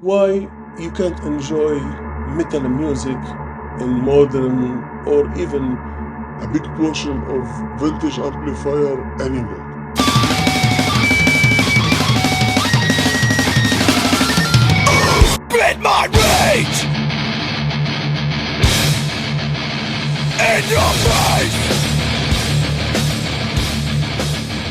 why you can't enjoy metal music in modern or even a big portion of vintage amplifier anymore. Spit my rage in your face.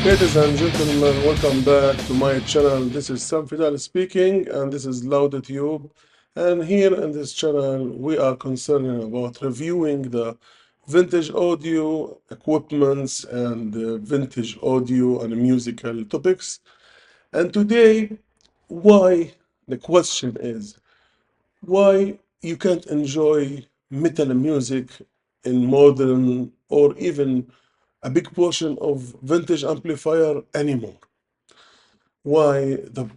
Ladies and gentlemen, welcome back to my channel. This is Sam Fidal speaking, and this is LaudaTube. And here in this channel, we are concerned about reviewing the vintage audio equipments and vintage audio and musical topics. And today, why the question is why you can't enjoy metal music in modern or even a big portion of vintage amplifier anymore. Why the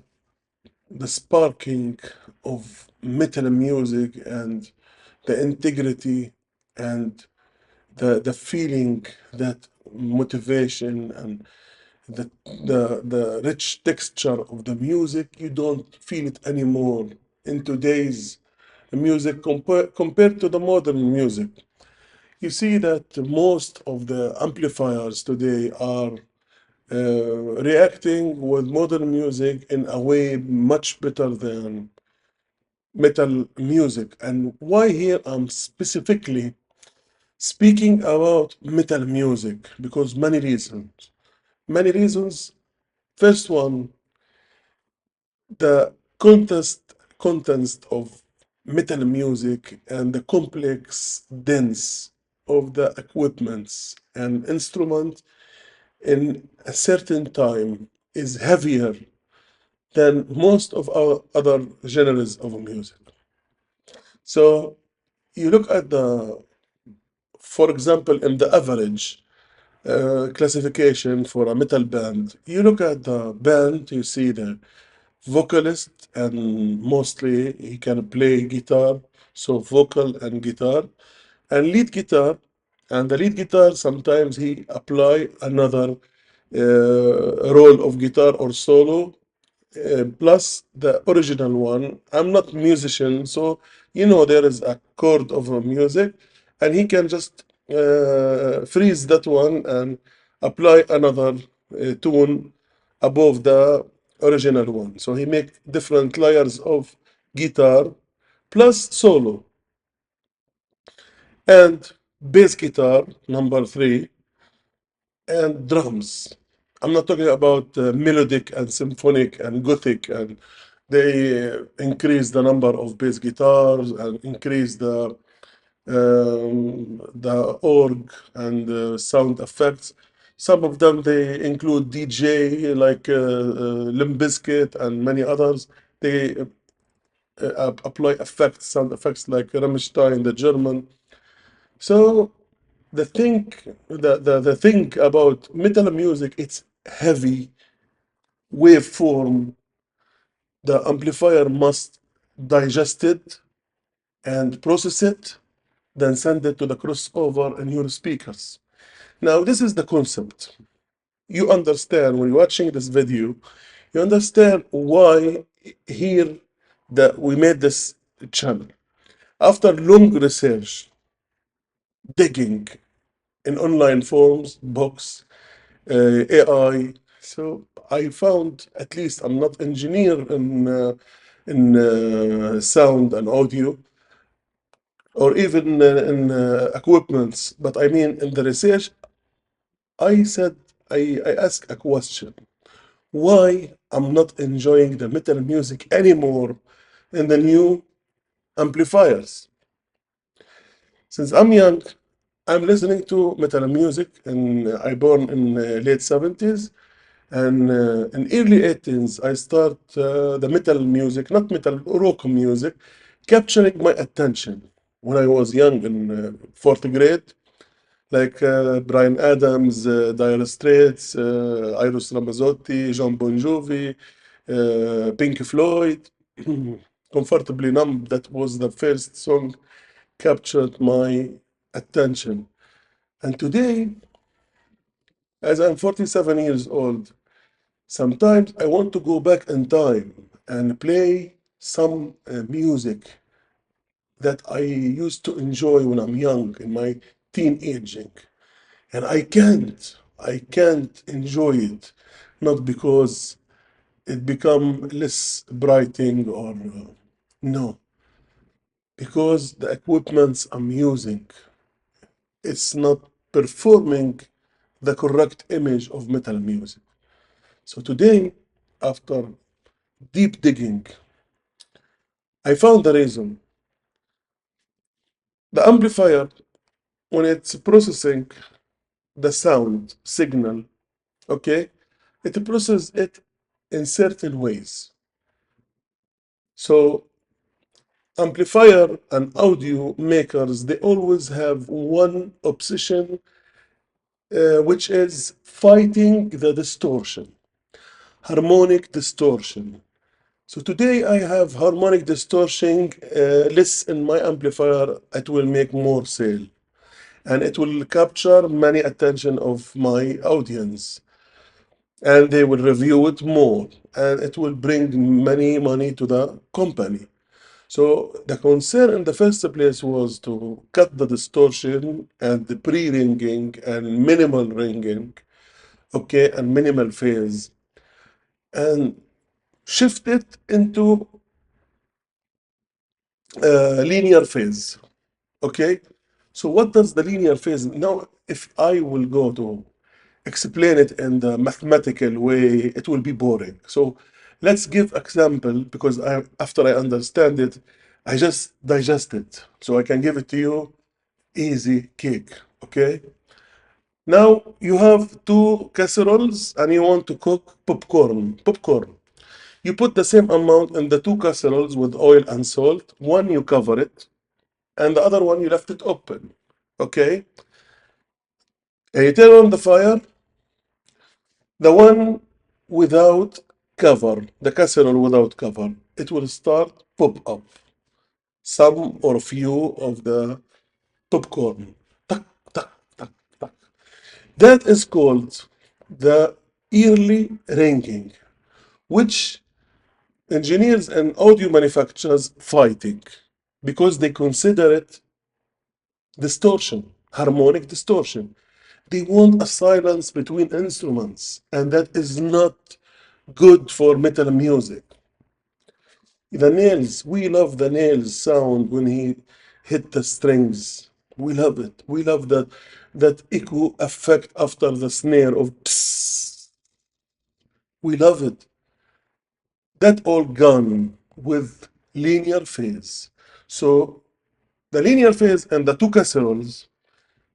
sparking of metal music and the integrity and the feeling, that motivation and the rich texture of the music, you don't feel it anymore in today's music compared to the modern music. You see that most of the amplifiers today are reacting with modern music in a way much better than metal music. And why here I'm specifically speaking about metal music? Because many reasons. Many reasons. First one, the contents of metal music and the complex dense of the equipments and instruments in a certain time is heavier than most of our other genres of music. So you look at for example, in the average classification for a metal band, you look at the band, you see the vocalist, and mostly he can play guitar, so vocal and guitar, and lead guitar. And the lead guitar, sometimes he apply another role of guitar or solo, plus the original one. I'm not musician, so there is a chord of a music, and he can just freeze that one and apply another tune above the original one. So he make different layers of guitar plus solo and bass guitar number three and drums. I'm not talking about melodic and symphonic and gothic, and they increase the number of bass guitars and increase the org and sound effects. Some of them they include DJ like Limp Bizkit and many others. They apply effects, sound effects like Rammstein, the German. So the thing about metal music, it's heavy waveform. The amplifier must digest it and process it, then send it to the crossover in your speakers. Now, this is the concept. You understand when you're watching this video, you understand why here that we made this channel. After long research, digging in online forums, books, AI. So I found, at least I'm not engineer in sound and audio or even in equipments, but I mean in the research, I said I asked a question: why I'm not enjoying the metal music anymore in the new amplifiers? Since I'm young, I'm listening to metal music, and I born in late 70s. And in early 80s, I start the metal music, not metal, rock music, capturing my attention. When I was young in fourth grade, like Brian Adams, Dire Straits, Iris Ramazzotti, John Bon Jovi, Pink Floyd, Comfortably Numb, that was the first song captured my attention. And today, as I'm 47 years old, sometimes I want to go back in time and play some music that I used to enjoy when I'm young in my teenaging, and I can't enjoy it, not because it become less brighting or no, because the equipments I'm using, it's not performing the correct image of metal music. So today, after deep digging, I found the reason. The amplifier, when it's processing the sound signal, okay, it processes it in certain ways. So amplifier and audio makers, they always have one obsession, which is fighting the distortion, harmonic distortion. So today I have harmonic distortion less in my amplifier. It will make more sale and it will capture many attention of my audience, and they will review it more, and it will bring many money to the company. So the concern in the first place was to cut the distortion and the pre-ringing and minimal ringing, okay, and minimal phase, and shift it into linear phase, okay. So what does the linear phase? Now, if I will go to explain it in the mathematical way, it will be boring. So let's give example, because after I understand it, I just digest it. So I can give it to you easy cake, okay? Now you have two casseroles and you want to cook popcorn. Popcorn. You put the same amount in the two casseroles with oil and salt. One you cover it, and the other one you left it open. Okay? And you turn on the fire, the one without cover, the casserole without cover, it will start pop up. Some or few of the popcorn. Tuck, tuck, tuck, tuck. That is called the early ringing, which engineers and audio manufacturers fighting because they consider it distortion, harmonic distortion. They want a silence between instruments, and that is not good for metal music. The nails, we love the nails sound when he hit the strings. We love it. We love that echo effect after the snare of psst. We love it. That all gone with linear phase. So the linear phase and the two casseroles,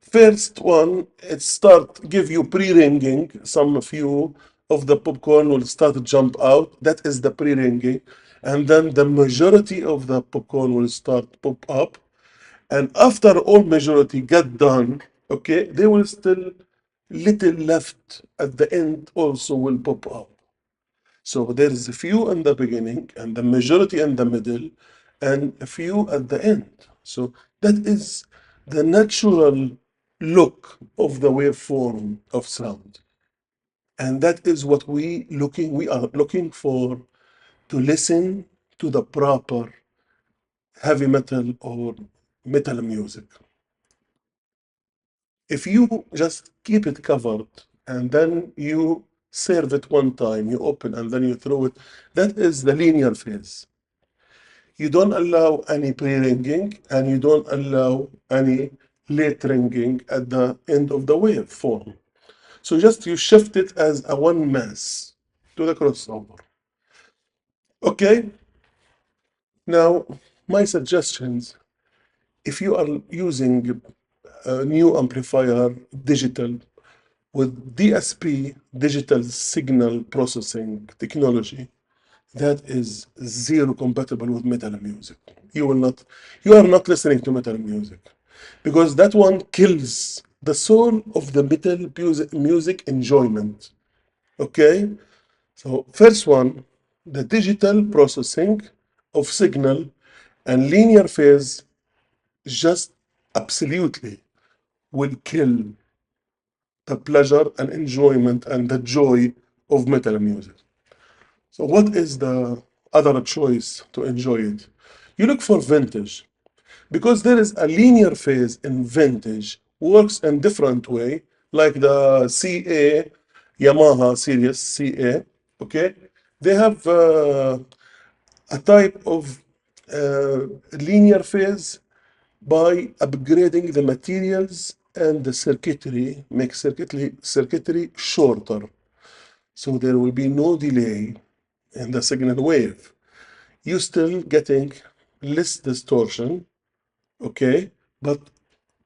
first one, it start give you pre-ringing. Some few of the popcorn will start to jump out. That is the pre-ringing. And then the majority of the popcorn will start pop up. And after all majority get done, okay, they will still little left at the end also will pop up. So there is a few in the beginning and the majority in the middle and a few at the end. So that is the natural look of the waveform of sound. And that is what we are looking for to listen to the proper heavy metal or metal music. If you just keep it covered and then you serve it one time, you open and then you throw it, that is the linear phase. You don't allow any pre-ringing and you don't allow any late ringing at the end of the waveform. So just you shift it as a one mass to the crossover. Okay, now my suggestions, if you are using a new amplifier digital with DSP, digital signal processing technology, that is zero compatible with metal music. You are not listening to metal music because that one kills the soul of the metal music enjoyment. Okay? So, first one, the digital processing of signal and linear phase just absolutely will kill the pleasure and enjoyment and the joy of metal music. So what is the other choice to enjoy it. You look for vintage because there is a linear phase in vintage works in different way, like the CA Yamaha series CA. Okay, they have a type of linear phase by upgrading the materials and the circuitry, make circuitry shorter. So there will be no delay in the signal wave. You still getting less distortion, okay? But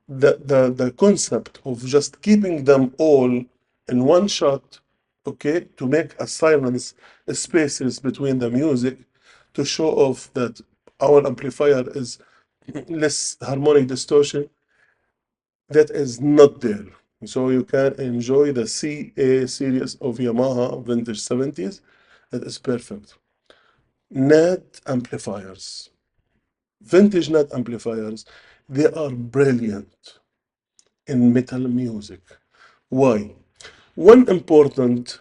the concept of just keeping them all in one shot, okay, to make a silence spaces between the music to show off that our amplifier is less harmonic distortion, that is not there. So you can enjoy the CA series of Yamaha vintage 70s. That is perfect. NAD amplifiers, vintage NAD amplifiers, they are brilliant in metal music. Why? One important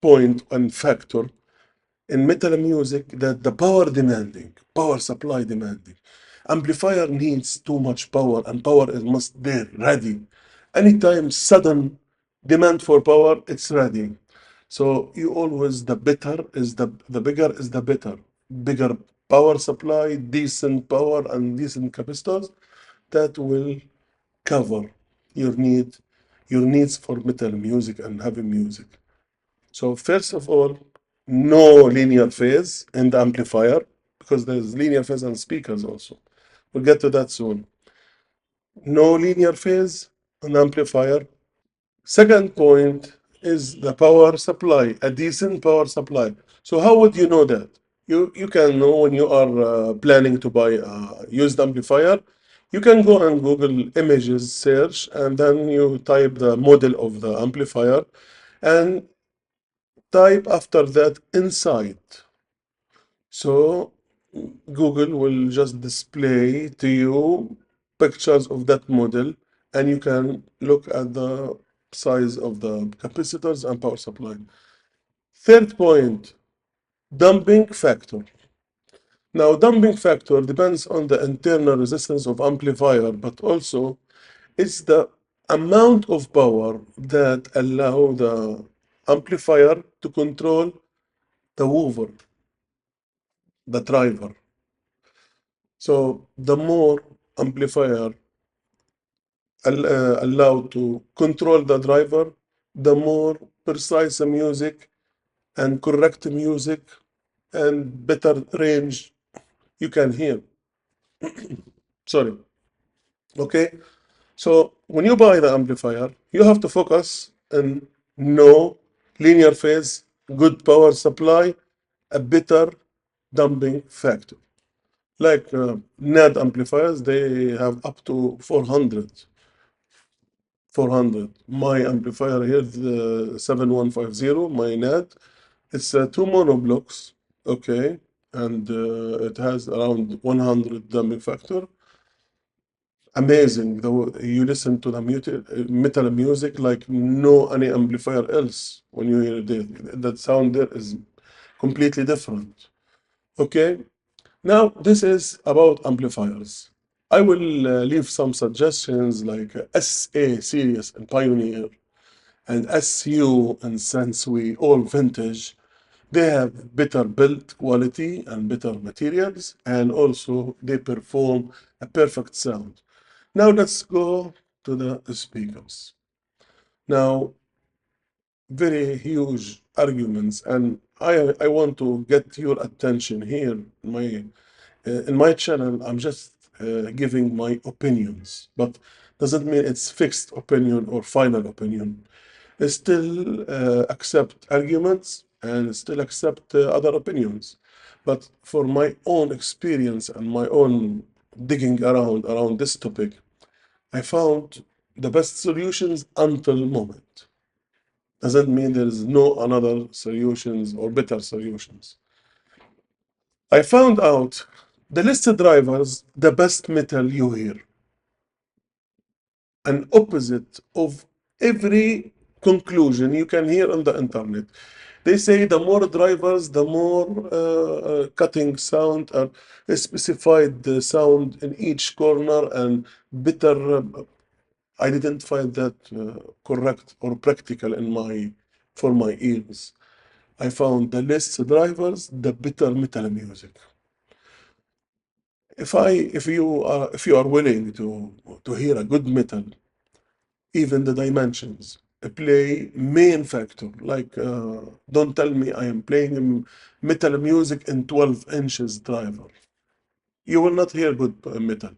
point and factor in metal music that the power supply demanding. Amplifier needs too much power and power is must there, ready. Anytime sudden demand for power, it's ready. So you always, the better is the bigger is the better. Bigger power supply, decent power and decent capacitors that will cover your needs for metal music and heavy music. So first of all, no linear phase in the amplifier because there's linear phase and speakers also. We'll get to that soon. No linear phase on amplifier. Second point is the power supply, a decent power supply. So how would you know that? You can know when you are planning to buy a used amplifier. You can go and Google images search and then you type the model of the amplifier and type after that inside. So Google will just display to you pictures of that model and you can look at the size of the capacitors and power supply. Third point, damping factor. Now, damping factor depends on the internal resistance of amplifier, but also it's the amount of power that allow the amplifier to control the woofer, the driver. So the more amplifier allowed to control the driver, the more precise the music and correct music and better range you can hear. Sorry. Okay. So when you buy the amplifier, you have to focus on no linear phase, good power supply, a better damping factor. Like NAD amplifiers, they have up to 400. 400. My amplifier here, the 7150, my NAD, it's two mono blocks, okay, and it has around 100 damping factor. Amazing. Though you listen to the metal music like no any amplifier else. When you hear that sound there is completely different. Okay. Now this is about amplifiers. I will leave some suggestions like SA series and Pioneer and SU and Sensui, all vintage. They have better build quality and better materials, and also they perform a perfect sound. Now let's go to the speakers. Now, very huge arguments, and I want to get your attention here. In my channel, I'm just giving my opinions, but doesn't mean it's fixed opinion or final opinion. I still accept arguments and still accept other opinions. But for my own experience and my own digging around this topic, I found the best solutions until moment. Doesn't mean there is no another solutions or better solutions. I found out the listed drivers, the best metal you hear, an opposite of every conclusion you can hear on the internet. They say the more drivers, the more cutting sound or specified sound in each corner and better. I didn't find that correct or practical in my for my ears. I found the less drivers, the better metal music. If you are willing to hear a good metal, even the dimensions play main factor. Like don't tell me I am playing metal music in 12 inches driver. You will not hear good metal.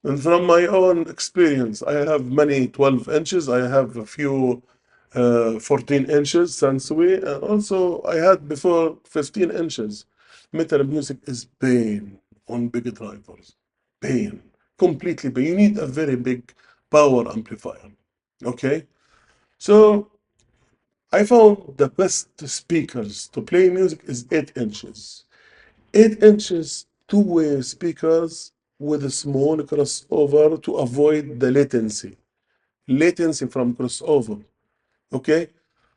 And from my own experience, I have many 12 inches. I have a few 14 inches Sansui. And also, I had before 15 inches. Metal music is pain on big drivers. Pain. Completely pain. You need a very big power amplifier. Okay? So, I found the best speakers to play music is 8 inches. 8 inches two-way speakers with a small crossover to avoid the latency from crossover. Okay,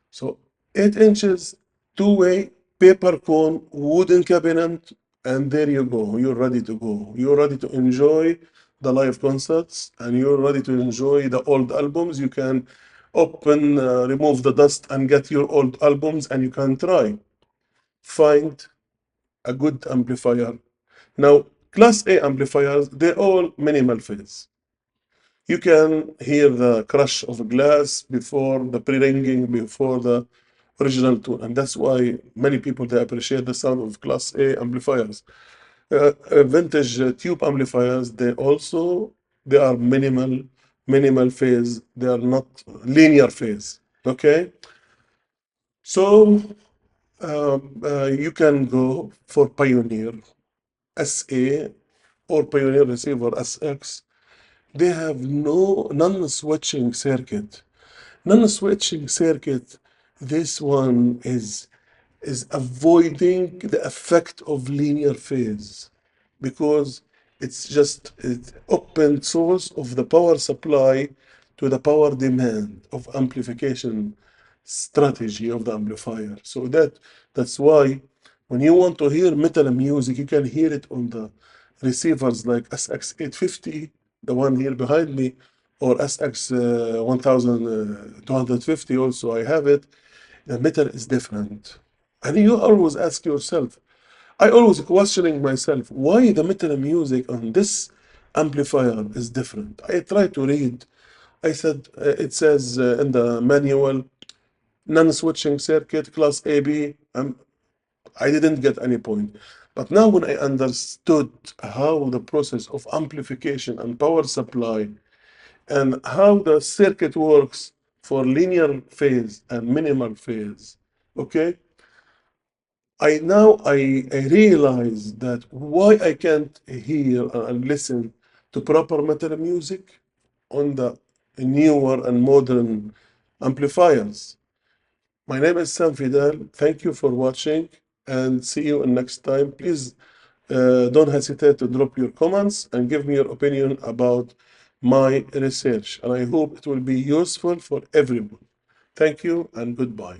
so 8 inches two-way paper cone wooden cabinet, and there you go. You're ready to go. You're ready to enjoy the live concerts, and you're ready to enjoy the old albums. You can open, remove the dust, and get your old albums, and you can try find a good amplifier. Now, Class A amplifiers, they're all minimal phase. You can hear the crash of glass before the pre-ringing, before the original tune, and that's why many people they appreciate the sound of Class A amplifiers. Vintage tube amplifiers, they are minimal phase. They are not linear phase. Okay, so you can go for Pioneer SA or Pioneer Receiver SX. They have no non-switching circuit. Non-switching circuit, this one is avoiding the effect of linear phase because it's just an open source of the power supply to the power demand of amplification strategy of the amplifier. So that's why when you want to hear metal music, you can hear it on the receivers like SX850, the one here behind me, or SX 1250 also I have it. The metal is different. And you always ask yourself, I always questioning myself, why the metal music on this amplifier is different. I try to read. I said, it says in the manual, non-switching circuit, class AB. I didn't get any point. But now when I understood how the process of amplification and power supply and how the circuit works for linear phase and minimal phase, okay, I realize that why I can't hear and listen to proper metal music on the newer and modern amplifiers. My name is Sam Fidel. Thank you for watching and see you in next time. Please don't hesitate to drop your comments and give me your opinion about my research. And I hope it will be useful for everyone. Thank you and goodbye.